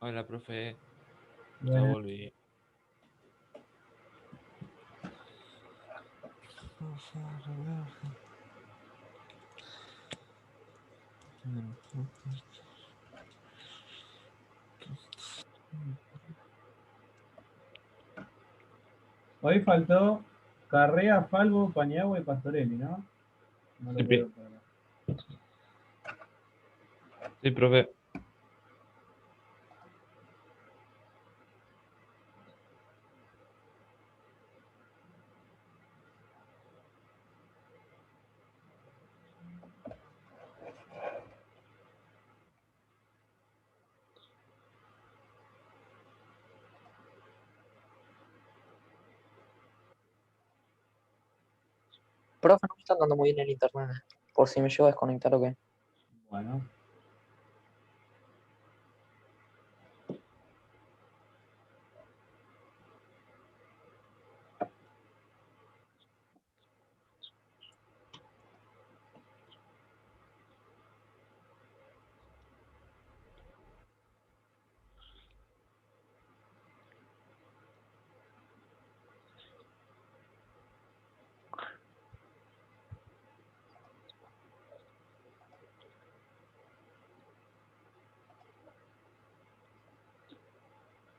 Hola, profe. Ya Bueno, volví. hoy faltó Carrea, Falvo, Paniagua y Pastorelli, ¿no? No lo Sí, veo por acá. sí, profe. Profe, no me está andando muy bien el internet. Por si me llevo a desconectar o qué. Bueno,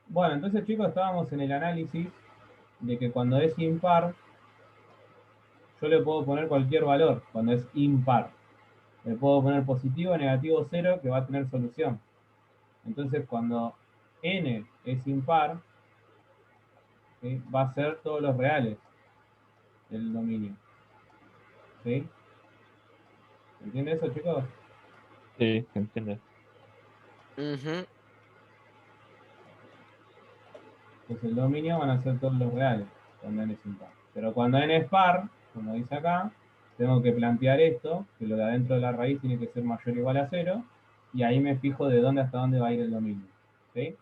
bueno, entonces chicos, estábamos en el análisis de que cuando es impar, yo le puedo poner cualquier valor cuando es impar. Le puedo poner positivo, negativo, cero, que va a tener solución. Entonces, cuando n es impar, ¿sí? Va a ser todos los reales del dominio. ¿Sí? ¿Entienden eso, chicos? Sí, se entiende. Ujú. Entonces el dominio van a ser todos los reales cuando n es impar. Pero cuando n es par, como dice acá, tengo que plantear esto, que lo de adentro de la raíz tiene que ser mayor o igual a 0, y ahí me fijo de dónde hasta dónde va a ir el dominio. ¿Sí?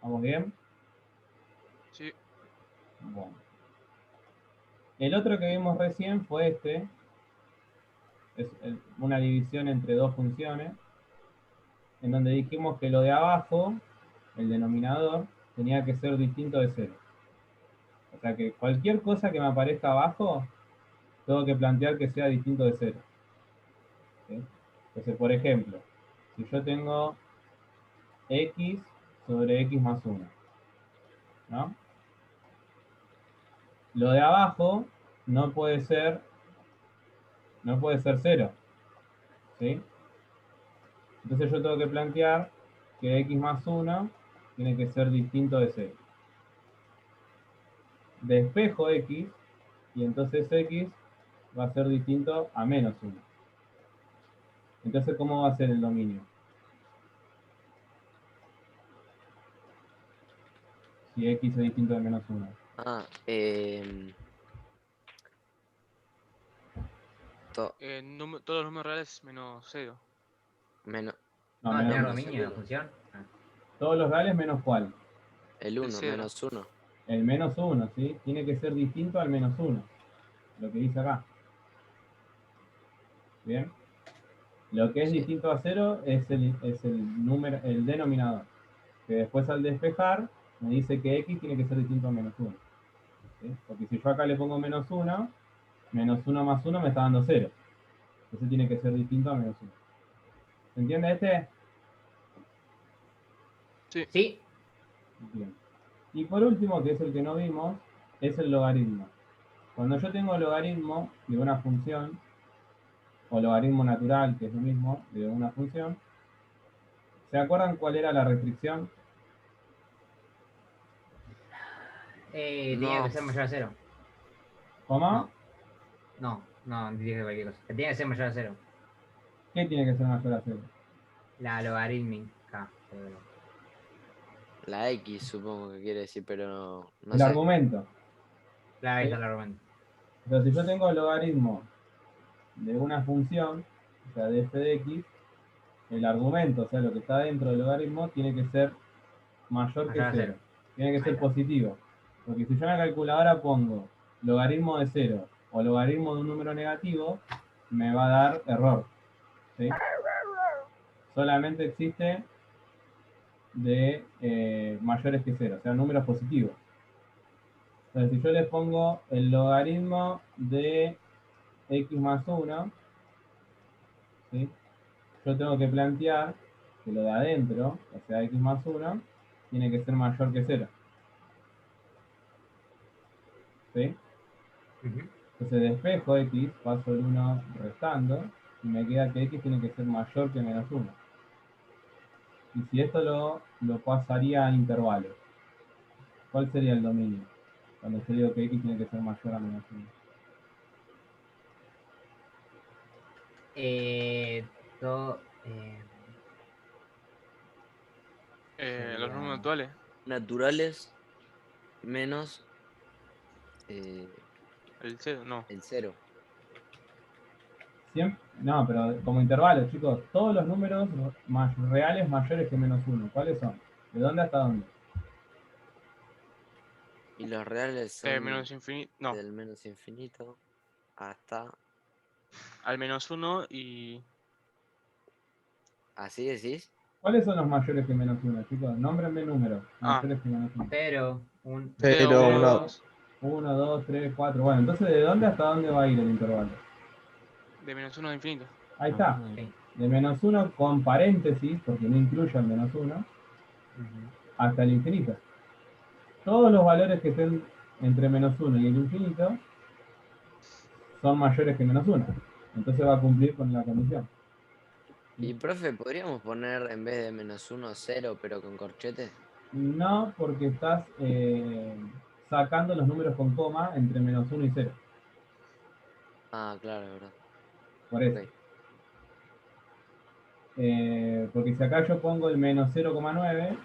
¿Vamos bien? Sí. Bueno. El otro que vimos recién fue este, es una división entre dos funciones, en donde dijimos que lo de abajo, el denominador, tenía que ser distinto de 0. O sea que cualquier cosa que me aparezca abajo, tengo que plantear que sea distinto de 0. ¿Sí? Entonces, por ejemplo, si yo tengo x sobre x más 1, ¿no? Lo de abajo no puede ser 0, ¿sí? Entonces yo tengo que plantear que x más 1 tiene que ser distinto de 0. Despejo x y entonces x va a ser distinto a menos 1. Entonces, ¿cómo va a ser el dominio? Si x es distinto de menos 1. Ah, Todos los números reales menos 0. menos No, Ah, menos ¿tener 1. dominio la función? Ah. Todos los reales menos cuál. el El 1, 0. menos 1. El menos 1, ¿sí? Tiene que ser distinto al menos 1. Lo que dice acá. ¿Bien? Lo que es Sí. distinto a 0 es el número, el denominador. Que después al despejar me dice que x tiene que ser distinto a menos 1. ¿Sí? Porque si yo acá le pongo menos 1 más 1 me está dando 0. Entonces tiene que ser distinto a menos 1. ¿Se entiende este? Sí. Sí. Bien. Y por último, que es el que no vimos, es el logaritmo. Cuando yo tengo logaritmo de una función, o logaritmo natural, que es lo mismo, de una función, ¿se acuerdan cuál era la restricción? Tenía que No, ser mayor a 0. ¿Cómo? No, dije cualquier cosa. Tenía que ser mayor a 0. ¿Qué tiene que ser mayor a 0? La logarítmica. la X supongo que quiere decir, pero no El sé. argumento. Claro, ahí ¿Sí? está el argumento. Entonces, si yo tengo logaritmo de una función, o sea, de f de x, el argumento, o sea, lo que está dentro del logaritmo, tiene que ser mayor que Mayor a 0. 0. Tiene que Ahí ser está. positivo. Porque si yo en la calculadora pongo logaritmo de 0 o logaritmo de un número negativo, me va a dar error. ¿Sí? solamente existe de mayores que 0, o sea, números positivos. Entonces, si yo les pongo el logaritmo de x más 1, ¿sí? Yo tengo que plantear que lo de adentro, o sea, x más 1, tiene que ser mayor que 0. ¿Sí? Ujú. Entonces despejo x, paso el 1 restando, y me queda que x tiene que ser mayor que menos 1. Y si esto lo pasaría a intervalos, ¿cuál sería el dominio? Cuando yo digo que x tiene que ser mayor a menos 1. To- Los números sería- actuales. Naturales menos El 0, no. el cero. No, pero como intervalos, chicos, todos los números reales mayores que menos 1, ¿cuáles son? ¿De dónde hasta dónde? Y los reales son Menos infinito. No. del menos infinito hasta... Al menos 1 y. ¿Así decís? ¿Cuáles son los mayores que menos 1, chicos? Nómbrenme números Ah, mayores que menos 1. 0, 1. 0, Pero 1, una, 2. 1, 2, 3, 4. Bueno, entonces, ¿de dónde hasta dónde va a ir el intervalo? De menos 1 a infinito. Ahí está. Sí. De menos 1 con paréntesis, porque no incluye el menos 1, Ujú. hasta el infinito. Todos los valores que estén entre menos 1 y el infinito son mayores que menos 1. Entonces va a cumplir con la condición. Y profe, ¿podríamos poner en vez de menos uno cero, pero con corchete? No, porque estás sacando los números con coma entre menos 1 y 0. Ah, claro, es verdad. Por eso. Ok. Porque si acá yo pongo el menos 0,9,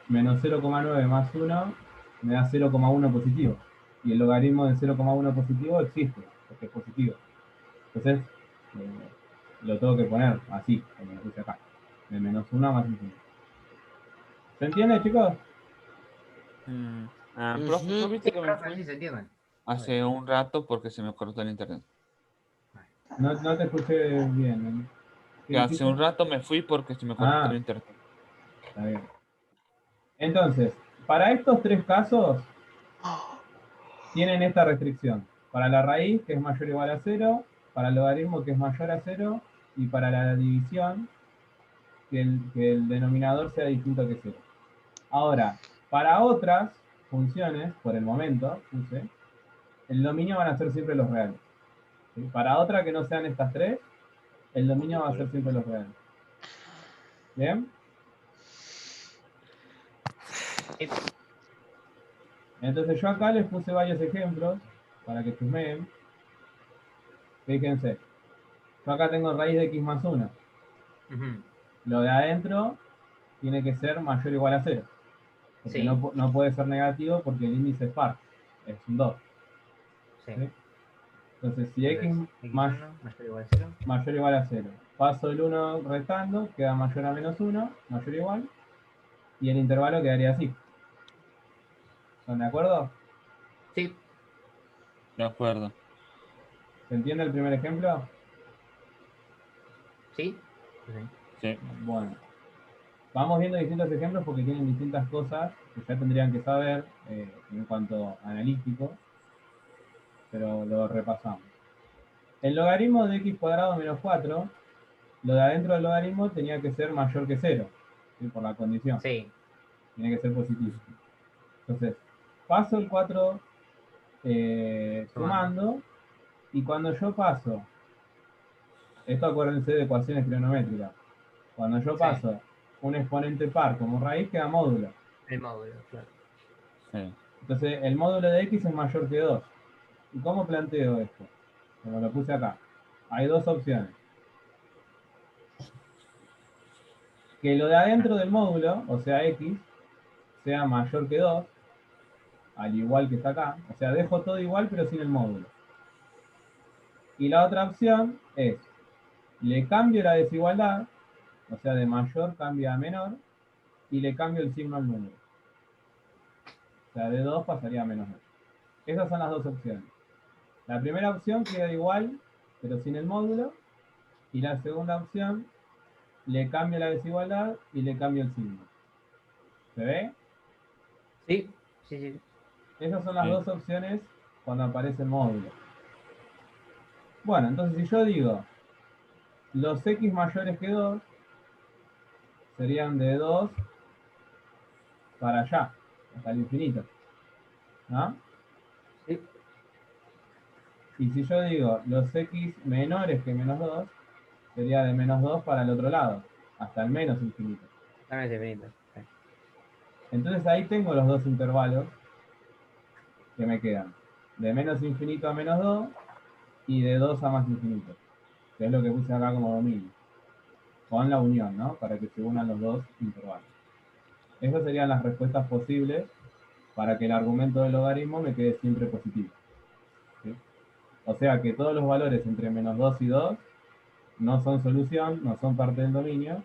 menos 0,9 más 1 me da 0,1 positivo. Y el logaritmo de 0,1 positivo existe, porque es positivo. Entonces, lo tengo que poner así, como lo puse acá. De menos 1 más infinito. ¿Se entiende, chicos? Profe, ¿no Ujú. viste Sí, que me profe, sí fui se entiende. hace un rato porque se me cortó el internet? No te escuché bien. ¿Qué Que hace dijiste? un rato me fui porque se me cortó el Ah, internet. está bien. Entonces, para estos tres casos, tienen esta restricción. Para la raíz, que es mayor o igual a 0, para el logaritmo, que es mayor a 0, y para la división, que el denominador sea distinto que 0. Ahora, para otras funciones, por el momento, puse, el dominio van a ser siempre los reales. ¿Sí? Para otra que no sean estas tres, el dominio va a ser siempre los reales. ¿Bien? Sí. Entonces yo acá les puse varios ejemplos para que chusmeen. Fíjense, yo acá tengo raíz de x más 1. Ujú. Lo de adentro tiene que ser mayor o igual a 0. Porque Sí. no puede ser negativo porque el índice es par. Es un 2. Sí. ¿Sí? Entonces, si x Entonces, x1 mayor o igual a 0. mayor o igual a 0, paso el 1 restando, queda mayor a menos 1, mayor o igual, y el intervalo quedaría así. ¿Están de acuerdo? Sí. De acuerdo. ¿Se entiende el primer ejemplo? Sí. Sí. Sí. Bueno, vamos viendo distintos ejemplos porque tienen distintas cosas que ya tendrían que saber en cuanto analítico, pero lo repasamos. El logaritmo de x cuadrado menos 4, lo de adentro del logaritmo tenía que ser mayor que 0, ¿sí? Por la condición. Sí. Tiene que ser positivo. Entonces, paso el 4 sumando, y cuando yo paso, esto acuérdense de ecuaciones trigonométricas, cuando yo Sí. paso un exponente par como raíz queda módulo. El módulo, claro. Sí. Entonces, el módulo de x es mayor que 2. ¿Y cómo planteo esto? Como lo puse acá. Hay dos opciones. Que lo de adentro del módulo, o sea x, sea mayor que 2, al igual que está acá. O sea, dejo todo igual pero sin el módulo. Y la otra opción es, le cambio la desigualdad, o sea, de mayor cambia a menor, y le cambio el signo al número. O sea, de 2 pasaría a menos 2. Esas son las dos opciones. La primera opción queda igual, pero sin el módulo, y la segunda opción le cambio la desigualdad y le cambio el signo. ¿Se ve? Sí, sí, sí. Esas son las Sí. dos opciones cuando aparece el módulo. Bueno, entonces si yo digo los x mayores que 2 serían de 2 para allá, hasta el infinito. ¿No? Sí. Y si yo digo los x menores que menos 2 sería de menos 2 para el otro lado, hasta el menos infinito. También es infinito. Sí. Entonces ahí tengo los dos intervalos que me quedan. De menos infinito a menos 2 y de 2 a más infinito. Que es lo que puse acá como dominio. Con la unión, ¿no? Para que se unan los dos intervalos. Esas serían las respuestas posibles para que el argumento del logaritmo me quede siempre positivo. ¿Sí? O sea que todos los valores entre menos 2 y 2 no son solución, no son parte del dominio,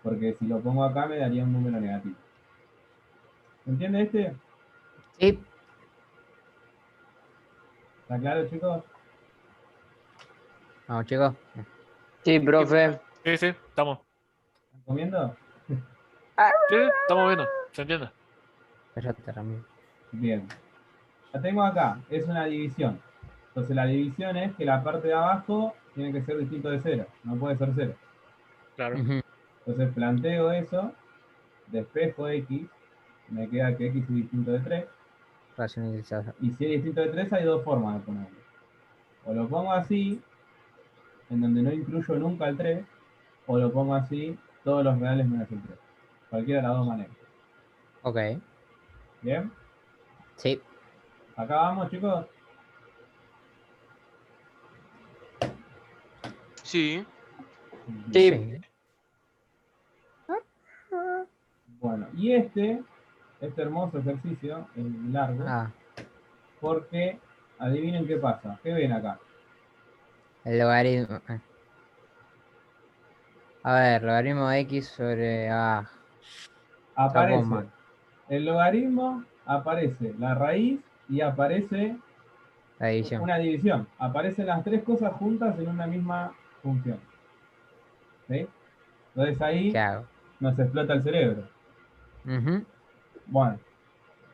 porque si lo pongo acá me daría un número negativo. ¿Se entiende este? Sí. ¿Está claro, chicos? Vamos, chicos. Sí, profe. Sí, sí, estamos. ¿Están comiendo? Sí, sí, estamos viendo. ¿Se entiende? Cállate, Ramiro. Bien. La tengo acá, es una división. Entonces la división es que la parte de abajo tiene que ser distinto de 0, no puede ser 0. Claro. Ujú. Entonces planteo eso, despejo x, me queda que x es distinto de 3, Racionalizado. y si es distinto de 3 hay dos formas de ponerlo. O lo pongo así, en donde no incluyo nunca el 3, o lo pongo así, todos los reales menos el 3. Cualquiera de las dos maneras. Ok. ¿Bien? Sí. Acá vamos, chicos. Sí. Sí. Sí. Bueno, y este hermoso ejercicio es largo, Ah, porque adivinen qué pasa. ¿Qué ven acá? el logaritmo. A ver, logaritmo de x sobre A. Aparece Chapoma. el logaritmo, aparece la raíz y aparece La división. una división. Aparecen las tres cosas juntas en una misma función. ¿Sí? Entonces ¿Qué ahí hago? nos explota el cerebro. Ujú. Bueno,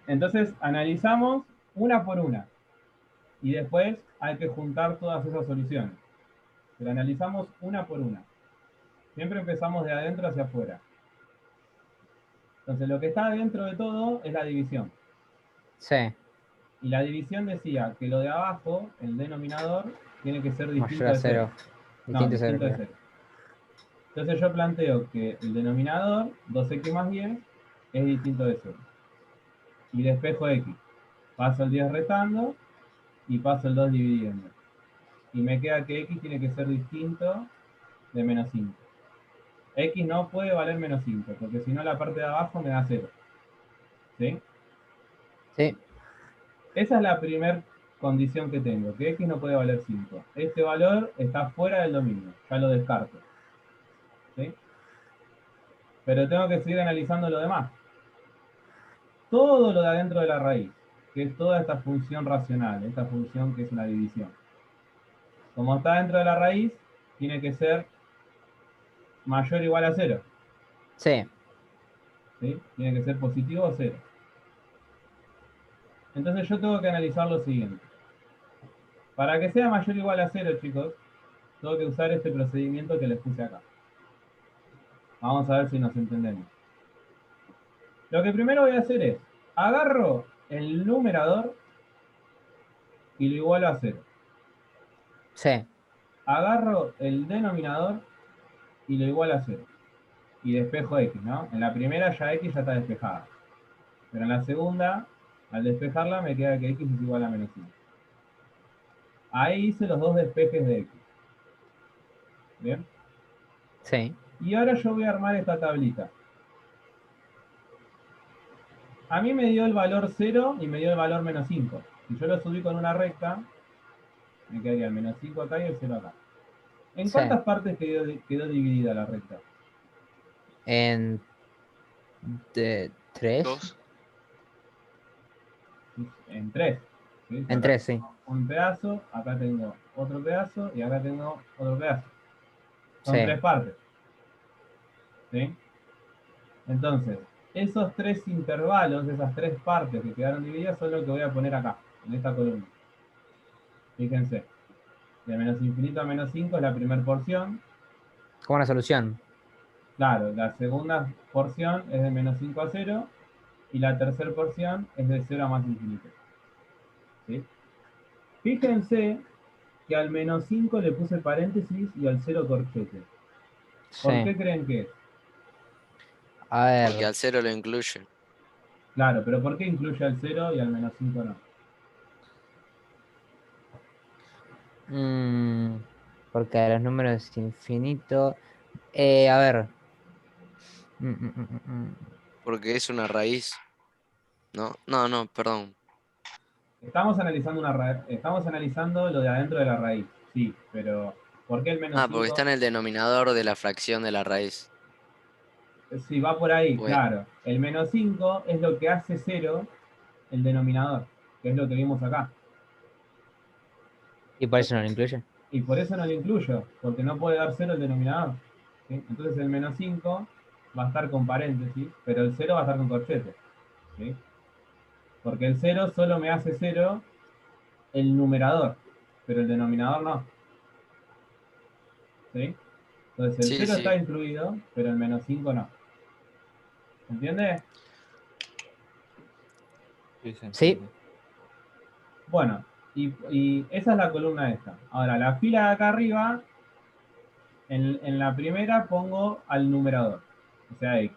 entonces analizamos una por una y después hay que juntar todas esas soluciones. Pero analizamos una por una. Siempre empezamos de adentro hacia afuera. Entonces lo que está dentro de todo es la división. Sí. Y la división decía que lo de abajo, el denominador, tiene que ser Mayor distinto a de 0. 0. No, Distinto a 0, distinto de claro. 0. Entonces yo planteo que el denominador, 2x más 10, es distinto de 0. Y despejo x. Paso el 10 restando y paso el 2 dividiendo. Y me queda que x tiene que ser distinto de menos 5. X no puede valer menos 5, porque si no la parte de abajo me da 0. ¿Sí? Sí. Esa es la primera condición que tengo, que x no puede valer 5. Este valor está fuera del dominio, ya lo descarto. ¿Sí? Pero tengo que seguir analizando lo demás. Todo lo de adentro de la raíz, que es toda esta función racional, esta función que es una división. Como está dentro de la raíz, tiene que ser mayor o igual a 0. Sí. ¿Sí? Tiene que ser positivo o 0. Entonces yo tengo que analizar lo siguiente. Para que sea mayor o igual a 0, chicos, tengo que usar este procedimiento que les puse acá. Vamos a ver si nos entendemos. Lo que primero voy a hacer es, agarro el numerador y lo igualo a 0. Sí. Agarro el denominador y lo igualo a 0. Y despejo x, ¿no? En la primera ya x ya está despejada. Pero en la segunda, al despejarla, me queda que x es igual a menos 5. Ahí hice los dos despejes de x. ¿Bien? Sí. Y ahora yo voy a armar esta tablita. A mí me dio el valor 0 y me dio el valor menos 5. Si yo lo subí con una recta, me quedaría el menos 5 acá y el 0 acá. ¿En Sí. cuántas partes quedó dividida la recta? En 3. 2. En 3. ¿Sí? En Acá 3, sí. tengo un pedazo, acá tengo otro pedazo y acá tengo otro pedazo. Son Sí. 3 partes. ¿Sí? Entonces, esos tres intervalos, esas tres partes que quedaron divididas, son lo que voy a poner acá, en esta columna. Fíjense, de menos infinito a menos 5 es la primera porción. Como una solución. Claro, la segunda porción es de menos 5 a 0 y la tercera porción es de 0 a más infinito. ¿Sí? Fíjense que al menos 5 le puse paréntesis y al 0 corchete. ¿Por qué Sí. creen que es? A Porque ver. al 0 lo incluye. Claro, pero ¿por qué incluye al 0 y al menos 5 no? Porque los números infinitos. A ver. Mm, mm, mm, mm. Porque es una raíz. No, no, no, perdón. Estamos analizando lo de adentro de la raíz, sí, pero ¿por qué el menos Ah, porque está 5? en el denominador de la fracción de la raíz. Sí, va por ahí, Pues, claro. El menos 5 es lo que hace 0 el denominador, que es lo que vimos acá. Y por eso no lo incluye. Y por eso no lo incluyo, porque no puede dar 0 el denominador. ¿Sí? Entonces el menos 5 va a estar con paréntesis, pero el 0 va a estar con corchete. ¿Sí? Porque el 0 solo me hace 0 el numerador, pero el denominador no. ¿Sí? Entonces el sí, 0 está sí. incluido, pero el menos 5 no. ¿Entiendes? Sí, se Sí. entiende. Bueno, y esa es la columna esta. Ahora, la fila de acá arriba, en la primera pongo al numerador, o sea, x.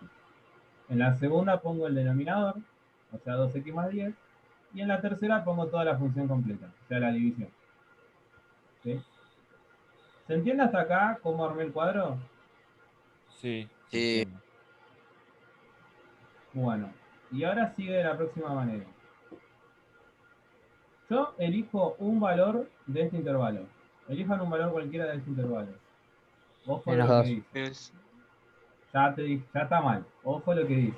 En la segunda pongo el denominador, o sea, 2x más 10. Y en la tercera pongo toda la función completa, o sea, la división. ¿Sí? ¿Se entiende hasta acá cómo armé el cuadro? Sí, se Sí. entiende. Bueno, y ahora sigue de la próxima manera. Yo elijo un valor de este intervalo. Elijan un valor cualquiera de este intervalo. Ojo Menos lo que 2. dice. Es Ya está mal. Ojo lo que dice.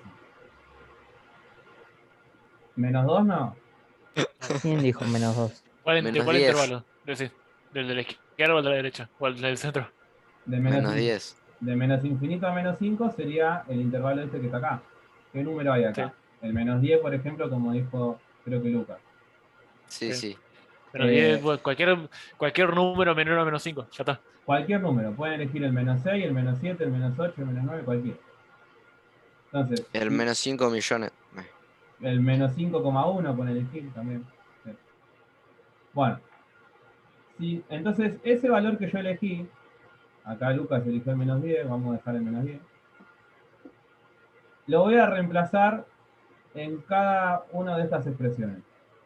Menos 2 no. ¿Quién dijo menos 2? Menos ¿Cuál 10. intervalo? Decir, ¿del de la izquierda o el de la derecha? ¿O el del centro? De menos, Menos 10. de menos infinito a menos 5 sería el intervalo este que está acá. ¿Qué número hay Sí, acá? El menos 10, por ejemplo, como dijo, creo que Lucas. Sí, sí. sí. Menos 10, Eh, bueno, cualquier número menor a menos 5. Ya está. Cualquier número. Pueden elegir el menos 6, el menos 7, el menos 8, el menos 9, cualquiera. Entonces, El menos 5 millones. el menos 5,1 pueden elegir también. Sí. Bueno, entonces ese valor que yo elegí, acá Lucas eligió el menos 10, vamos a dejar el menos 10. Lo voy a reemplazar en cada una de estas expresiones.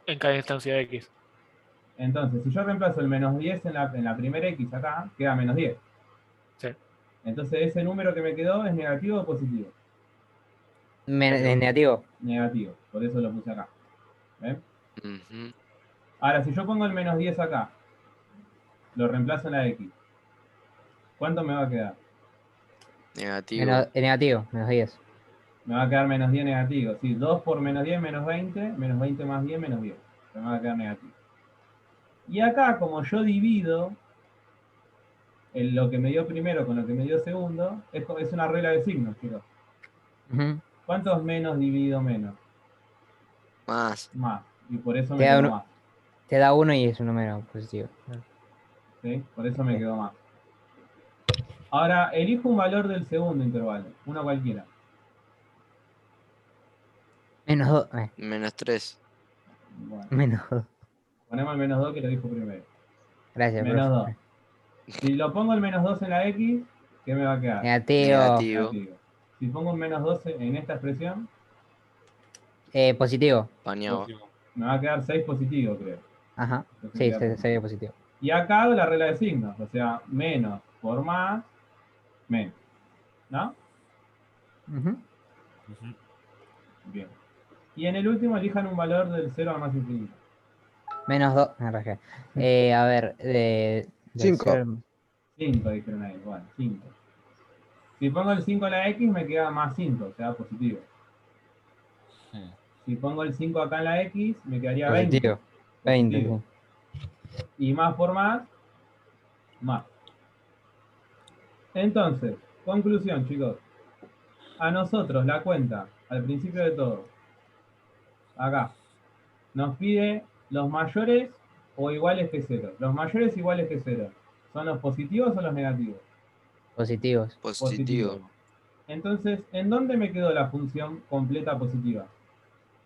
En cada instancia de X. Entonces, si yo reemplazo el menos 10 en la primera X acá, queda menos 10. Sí. Entonces, ese número que me quedó es negativo o positivo. Es negativo. Negativo, por eso lo puse acá. ¿Ven? Ujú. Ahora, si yo pongo el menos 10 acá, lo reemplazo en la X, ¿cuánto me va a quedar? Negativo. Negativo, menos 10. Me va a quedar menos 10 negativo. Sí, 2 por menos 10, menos 20 más 10, menos 10. Me va a quedar negativo. Y acá, como yo divido lo que me dio primero con lo que me dio segundo, es una regla de signos, chicos. Ujú. ¿Cuántos menos divido menos? Más. Más. Y por eso Te me da quedó uno- más. Te da 1 y es un número positivo. ¿Sí? Por eso me Ok. quedó más. Ahora, elijo un valor del segundo intervalo. Uno cualquiera. Menos 2. Menos 3. Bueno, Menos 2. ponemos el menos 2 que lo dijo primero. Gracias, Menos profe. 2. Si lo pongo el menos 2 en la X, ¿qué me va a quedar? Negativo. Negativo. Negativo. Si pongo un menos 12 en esta expresión, Positivo. Pañado. me va a quedar 6 positivo, creo. Ajá. Entonces Sí, queda se positivo. ve positivo. Y acá hago la regla de signos, o sea, menos por más, menos. ¿No? Ujú. Ujú. Bien. Y en el último elijan un valor del 0 al más infinito. Menos 2. A ver, de 5. 5 dijeron ahí, bueno, 5. Si pongo el 5 en la X me queda más 5, o sea, positivo. Sí. Si pongo el 5 acá en la X, me quedaría 20. Positivo. 20. Positivo. Y más por más, más. Entonces, conclusión, chicos. a nosotros la cuenta, al principio de todo, acá, nos pide los mayores o iguales que 0. Los mayores iguales que 0. ¿Son los positivos o los negativos? Positivos. Positivo. Entonces, ¿en dónde me quedó la función completa positiva?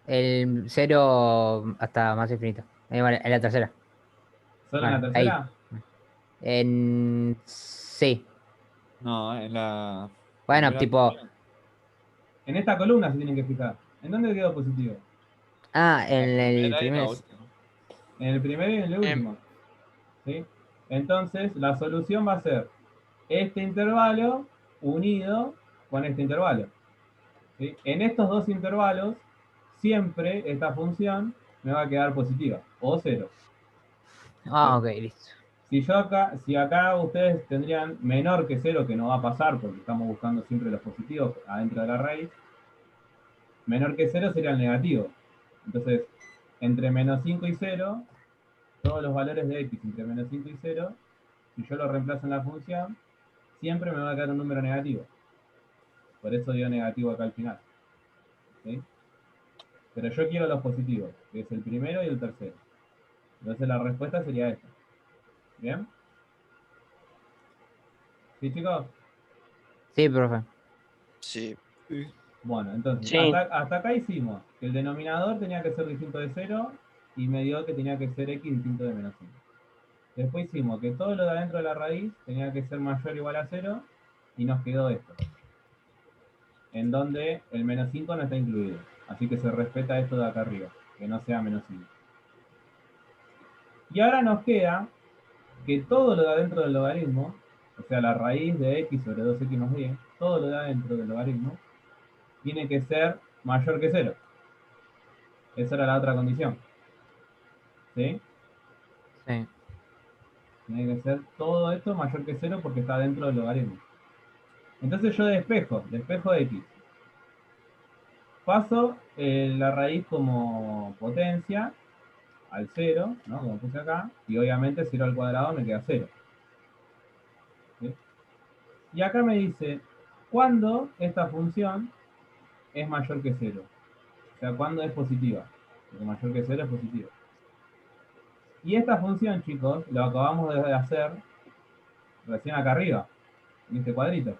El 0 hasta más infinito. Vale, en la tercera. ¿Solo en la Bueno, ahí. tercera? Sí. No, en la Bueno, primera tipo. columna. En esta columna se tienen que fijar. ¿En dónde quedó positivo? Ah, La en el primera y la primer. última. En el primero y en el último. ¿Sí? Entonces, la solución va a ser este intervalo unido con este intervalo. ¿Sí? En estos dos intervalos, siempre esta función me va a quedar positiva, o 0. Ah, ok, listo. Si acá ustedes tendrían menor que 0, que no va a pasar porque estamos buscando siempre los positivos adentro de la raíz, menor que 0 sería el negativo. Entonces, entre menos 5 y 0, todos los valores de x entre menos 5 y 0, si yo lo reemplazo en la función, siempre me va a quedar un número negativo. Por eso dio negativo acá al final. ¿Sí? Pero yo quiero los positivos, que es el primero y el tercero. Entonces la respuesta sería esta. ¿Bien? ¿Sí, chicos? Sí, profe. Sí. Sí. Bueno, entonces, Sí. hasta acá hicimos que el denominador tenía que ser distinto de 0 y me dio que tenía que ser x distinto de menos 5. Después hicimos que todo lo de adentro de la raíz tenía que ser mayor o igual a 0 y nos quedó esto, en donde el menos 5 no está incluido. Así que se respeta esto de acá arriba, que no sea menos 5. Y ahora nos queda que todo lo de adentro del logaritmo, o sea, la raíz de x sobre 2x más 10, todo lo de adentro del logaritmo, tiene que ser mayor que 0. Esa era la otra condición. ¿Sí? Sí. Tiene que ser todo esto mayor que 0 porque está dentro del logaritmo. Entonces yo despejo x. Paso la raíz como potencia al 0, ¿no? Como puse acá, y obviamente 0 al cuadrado me queda 0. ¿Sí? Y acá me dice, ¿cuándo esta función es mayor que 0? O sea, ¿cuándo es positiva? Porque mayor que 0 es positiva. Y esta función, chicos, lo acabamos de hacer recién acá arriba, en este cuadrito.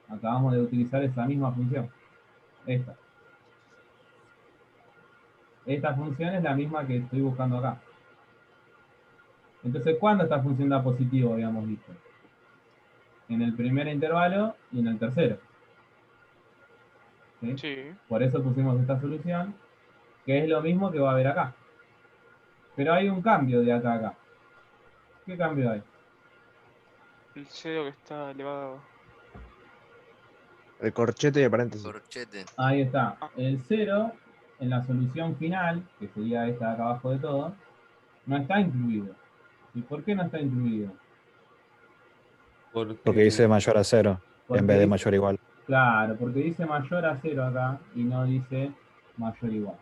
Acabamos de utilizar esa misma función. Esta. Esta función es la misma que estoy buscando acá. Entonces, ¿cuándo esta función da positivo, habíamos visto? En el primer intervalo y en el tercero. ¿Sí? Sí. Por eso pusimos esta solución, que es lo mismo que va a haber acá. Pero hay un cambio de acá a acá. ¿Qué cambio hay? El cero que está elevado. El corchete de paréntesis. Corchete. Ahí está. Ah. El 0 en la solución final, que sería esta de acá abajo de todo, no está incluido. ¿Y por qué no está incluido? Porque dice mayor a 0 Porque en vez de dice- mayor igual. Claro, porque dice mayor a 0 acá y no dice mayor igual.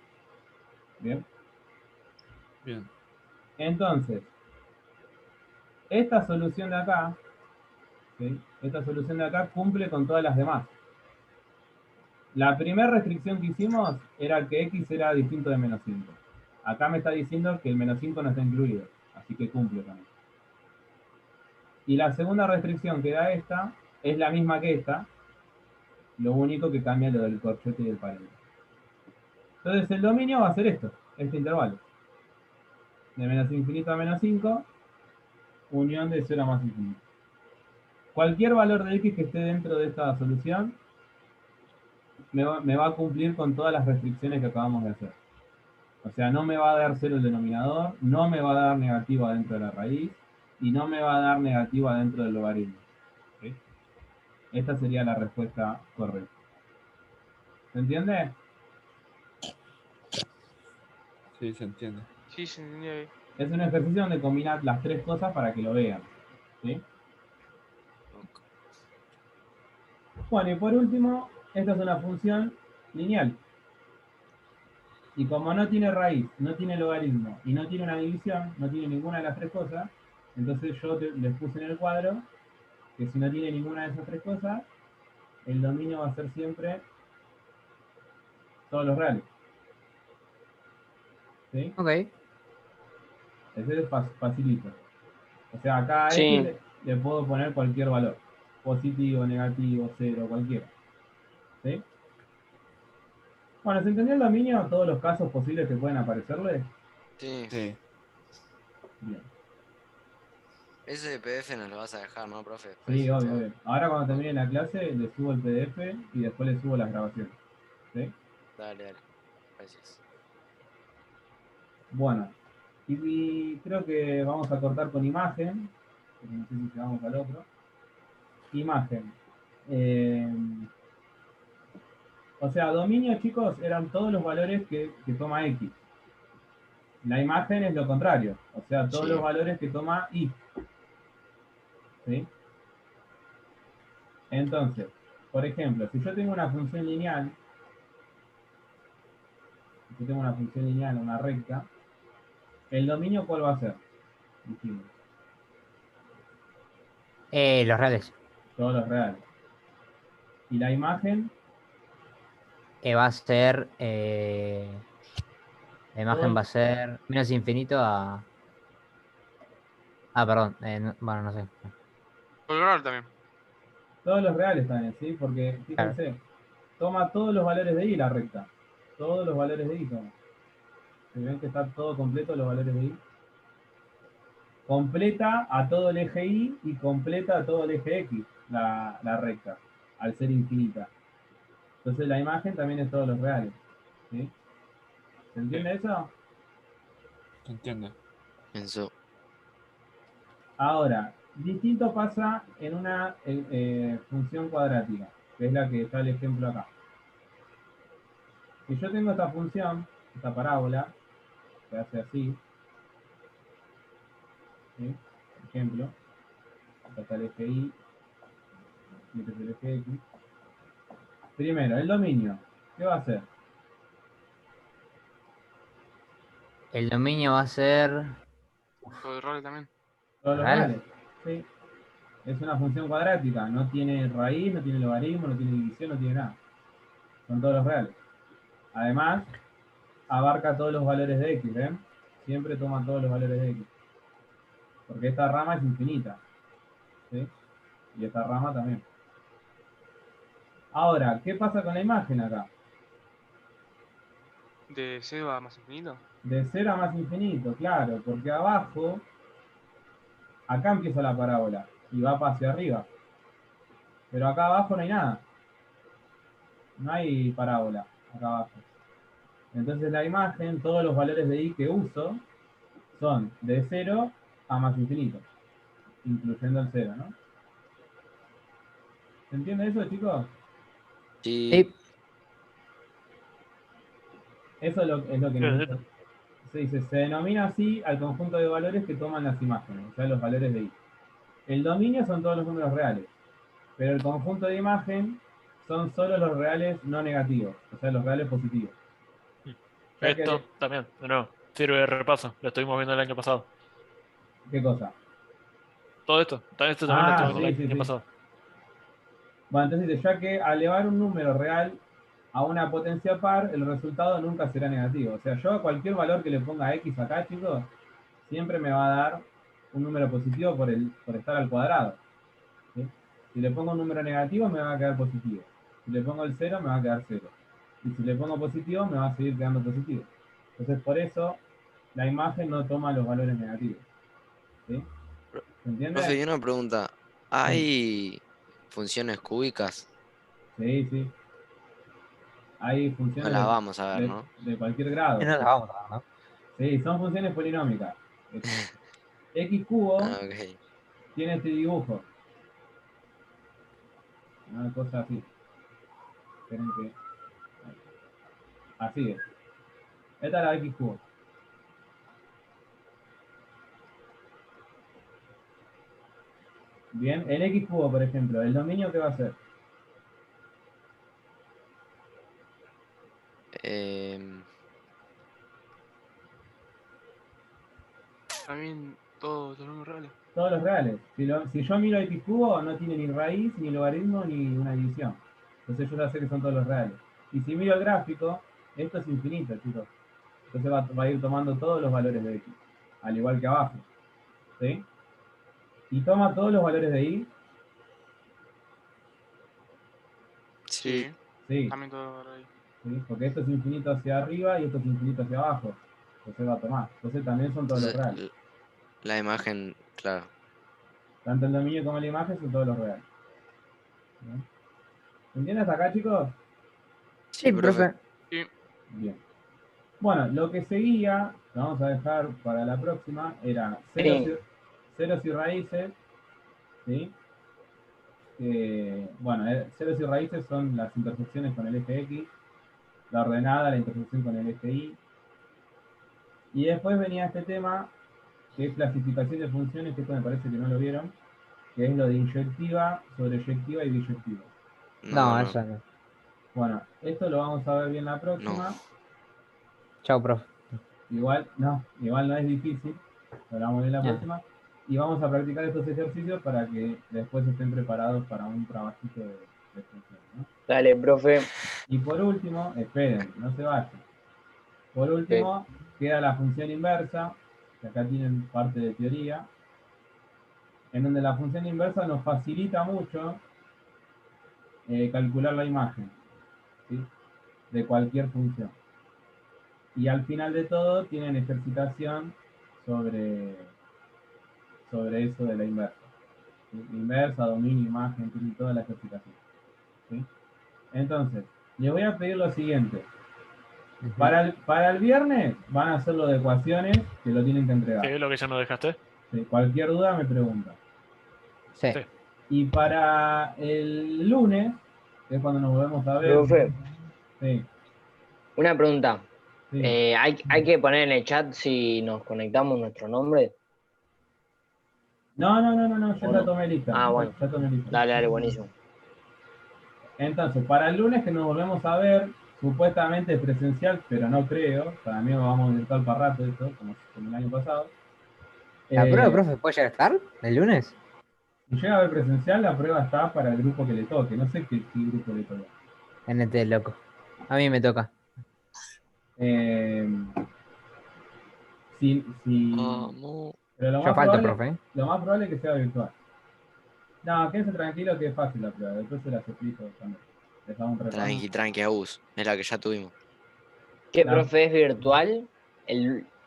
¿Bien? Bien. Entonces, esta solución de acá, ¿sí? Esta solución de acá cumple con todas las demás. La primera restricción que hicimos era que x era distinto de menos 5. Acá me está diciendo que el menos 5 no está incluido, así que cumple con eso. Y la segunda restricción que da esta es la misma que esta, lo único que cambia lo del corchete y del paréntesis. Entonces el dominio va a ser esto, este intervalo. De menos infinito a menos 5, unión de 0 a más infinito. Cualquier valor de x que esté dentro de esta solución me va a cumplir con todas las restricciones que acabamos de hacer. O sea, no me va a dar 0 el denominador, no me va a dar negativo adentro de la raíz y no me va a dar negativo adentro del logaritmo. ¿Sí? Esta sería la respuesta correcta. ¿Se entiende? Sí, se entiende. Sí, se entendió ahí. Es un ejercicio donde combinas las tres cosas para que lo vean. ¿Sí? Bueno, y por último, esta es una función lineal. Y como no tiene raíz, no tiene logaritmo y no tiene una división, no tiene ninguna de las tres cosas, entonces yo les puse en el cuadro que si no tiene ninguna de esas tres cosas, el dominio va a ser siempre todos los reales. ¿Sí? Ok. Ese es facilito. O sea, acá a Sí. este le puedo poner cualquier valor. Positivo, negativo, cero, cualquiera. ¿Sí? Bueno, ¿se entendió el dominio? Todos los casos posibles que pueden aparecerle. Sí. Sí. Bien. Ese PDF nos lo vas a dejar, ¿no, profe? Sí, Después, obvio, todo. obvio. Ahora cuando termine la clase le subo el PDF y después le subo las grabaciones. ¿Sí? Dale, dale. Gracias. Bueno, y creo que vamos a cortar con imagen. Porque no sé si llegamos al otro. Imagen. Eh, o sea, dominio, chicos, eran todos los valores que toma X. La imagen es lo contrario. O sea, todos Sí. los valores que toma Y. ¿Sí? Entonces, por ejemplo, si yo tengo una función lineal, una recta, ¿el dominio cuál va a ser? Dijimos, Los reales. todos los reales. Y la imagen, Va a ser. La imagen todo- va a ser menos infinito a. Ah, perdón. Bueno, no sé. Colgar también. todos los reales también, ¿sí? Porque, Claro. fíjense, toma todos los valores de Y la recta. Todos los valores de Y toma. ¿Se ven que está todo completo los valores de Y? Completa a todo el eje Y y completa a todo el eje X, la recta, al ser infinita. Entonces la imagen también es todos los reales. ¿Sí? ¿Se entiende eso? ¿Se entiende? Pensó. Ahora, distinto pasa en una función cuadrática, que es la que está el ejemplo acá. Si yo tengo esta función, esta parábola, que hace así, ¿sí? Por ejemplo, acá está el eje Y, y este es el eje X. Primero, el dominio, ¿qué va a hacer? El dominio va a ser. Colgar también. Todos los ¿Real? reales. ¿Sí? Es una función cuadrática, no tiene raíz, no tiene logaritmo, no tiene división, no tiene nada. Son todos los reales. Además, abarca todos los valores de X, ¿ven? Siempre toma todos los valores de X. Porque esta rama es infinita. ¿Sí? Y esta rama también. Ahora, ¿qué pasa con la imagen acá? De 0 a más infinito. De 0 a más infinito, claro, porque abajo, acá empieza la parábola y va hacia arriba. Pero acá abajo no hay nada. No hay parábola acá abajo. Entonces la imagen, todos los valores de Y que uso, son de 0 a más infinito, incluyendo el 0, ¿no? ¿Se entiende eso, chicos? Sí. Sí. Eso es lo que nos Sí, dice. Se dice, se denomina así al conjunto de valores que toman las imágenes, o sea, los valores de Y. El dominio son todos los números reales, pero el conjunto de imagen son solo los reales no negativos, o sea, los reales positivos. Ya que, Esto también, de nuevo, sirve de repaso. Lo estuvimos viendo el año pasado. ¿qué cosa? Todo esto también lo Ah, estuvimos sí, viendo sí, el año sí. pasado. Bueno, entonces dice, ya que al elevar un número real a una potencia par, el resultado nunca será negativo. O sea, yo a cualquier valor que le ponga X acá, chicos, siempre me va a dar un número positivo por estar al cuadrado. ¿Sí? Si le pongo un número negativo, me va a quedar positivo. Si le pongo el 0, me va a quedar 0. Y si le pongo positivo, me va a seguir quedando positivo. Entonces, por eso, la imagen no toma los valores negativos. ¿Sí? Pro- ¿Se entiende? Profe, y una pregunta. Sí, ¿Hay funciones cúbicas? sí, sí. Hay No funciones las vamos a ver, de, ¿no? de cualquier grado. No la vamos a ver, ¿no? Sí, son funciones polinómicas. X cubo Ah, ok. tiene este dibujo. Una cosa así. Esperen que... Así es. Esta es la X cubo. Bien, el X cubo, por ejemplo, el dominio, ¿qué va a ser? Em, También todos los números reales. Todos los reales. Si yo miro X cubo, no tiene ni raíz, ni logaritmo, ni una división. Entonces yo ya sé que son todos los reales. Y si miro el gráfico, esto es infinito, chicos. Entonces va a ir tomando todos los valores de X, al igual que abajo. ¿Sí? Y toma todos los valores de Y. Sí. Sí. Sí, También todo ahí. ¿sí? Porque esto es infinito hacia arriba y esto es infinito hacia abajo. Entonces va a tomar. Entonces también son todos los Entonces, reales. la imagen, claro. Tanto el dominio como la imagen son todos los reales. ¿Bien? ¿Se entiende hasta acá, chicos? Sí, profe. Sí. Bien. Bueno, lo que seguía, que vamos a dejar para la próxima, era Sí. ceros y raíces. ¿Sí? Bueno, ceros y raíces son las intersecciones con el eje X, la ordenada, la intersección con el eje Y. Y después venía este tema, que es clasificación de funciones, que esto me parece que no lo vieron, que es lo de inyectiva, sobreyectiva y biyectiva. No, No, eso no. Bueno, esto lo vamos a ver bien la no. próxima. Chao, profe. Igual no es difícil, lo vamos a ver la Ya. próxima. Y vamos a practicar estos ejercicios para que después estén preparados para un trabajito de funciones, ¿no? Dale, profe. Y por último, esperen, no se vayan. Por último, queda la función inversa, que acá tienen parte de teoría, en donde la función inversa nos facilita mucho calcular la imagen, ¿sí? De cualquier función. Y al final de todo tienen ejercitación sobre eso de la inversa. ¿Sí? Inversa, dominio, imagen, tiene toda la ejercitación. ¿Sí? Entonces, les voy a pedir lo siguiente. Ujú. Para el viernes van a hacer lo de ecuaciones que lo tienen que entregar. ¿Qué es lo que ya no dejaste? ¿Sí? Cualquier duda me pregunta. Sí. Sí. Y para el lunes, que es cuando nos volvemos a ver. Profe, Sí, una pregunta. sí. ¿Hay que poner en el chat si nos conectamos nuestro nombre? No, yo ¿O ya no? tomé lista. Ah, bueno. Ya tomé lista. Dale, buenísimo. Entonces, para el lunes que nos volvemos a ver, supuestamente es presencial, pero no creo. Para mí vamos a virtual para rato esto, como el año pasado. ¿La prueba, Eh, profe, puede llegar a estar el lunes? si llega a ver presencial, la prueba está para el grupo que le toque. No sé qué grupo le toca. NT, loco. A mí me toca. Eh, Vamos. pero Yo falto, profe. ¿Eh? lo más probable es que sea virtual. No, quédense tranquilo que es fácil la prueba. Después se las explico también. Les hago un repaso. Tranqui, tranqui, Agus. Es la que ya tuvimos. ¿Qué, La- profe, es virtual?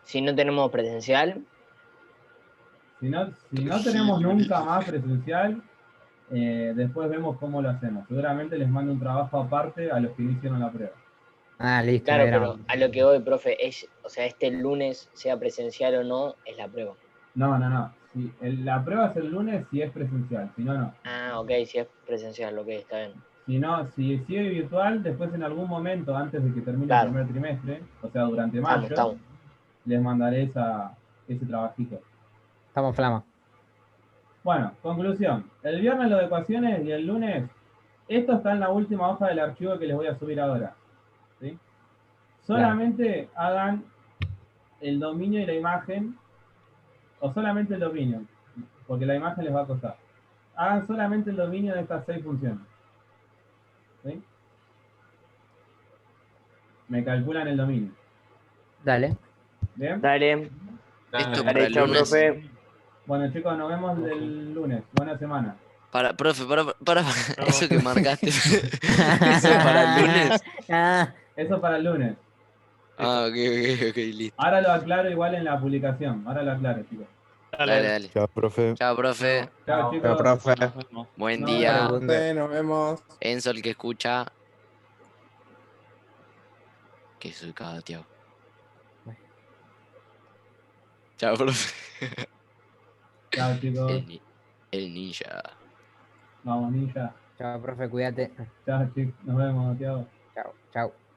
Si no tenemos presencial. Si no tenemos nunca más presencial, después vemos cómo lo hacemos. Seguramente les mando un trabajo aparte a los que no hicieron la prueba. Ah, listo, Claro, era. pero a lo que voy, profe, o sea, este lunes, sea presencial o no, es la prueba. No. La prueba es el lunes si es presencial, si no, no. Ah, ok, si es presencial, ok, está bien. Si no, si sigue virtual, después en algún momento, antes de que termine Claro. el primer trimestre, o sea, durante mayo, Estamos. les mandaré ese trabajito. Estamos flama. Bueno, conclusión. El viernes lo de ecuaciones y el lunes, esto está en la última hoja del archivo que les voy a subir ahora. ¿Sí? Solamente hagan el dominio y la imagen, o solamente el dominio, porque la imagen les va a costar. Hagan solamente el dominio de estas 6 funciones. ¿Sí? Me calculan el dominio. Dale. ¿Bien? Dale, Esto para dale, el chao, lunes. profe. Bueno, chicos, nos vemos el lunes. Buena semana. Profe, para. No. Eso que marcaste. Eso para el lunes. Ah, Eso para el lunes. Ah, ok, listo. Ahora lo aclaro igual en la publicación. Ahora lo aclaro, chicos. Dale. Chao, profe. Chao, profe. Chao, chicos. profe. Nos vemos. Buen No, día. Pregunte. Nos vemos. Enzo, el que escucha. Que soy cada tío. Chao, profe. Chao, chicos. El ninja. Vamos, ninja. chao, profe, cuídate. Chao, chicos. Nos vemos, Tiago. Chao, chao.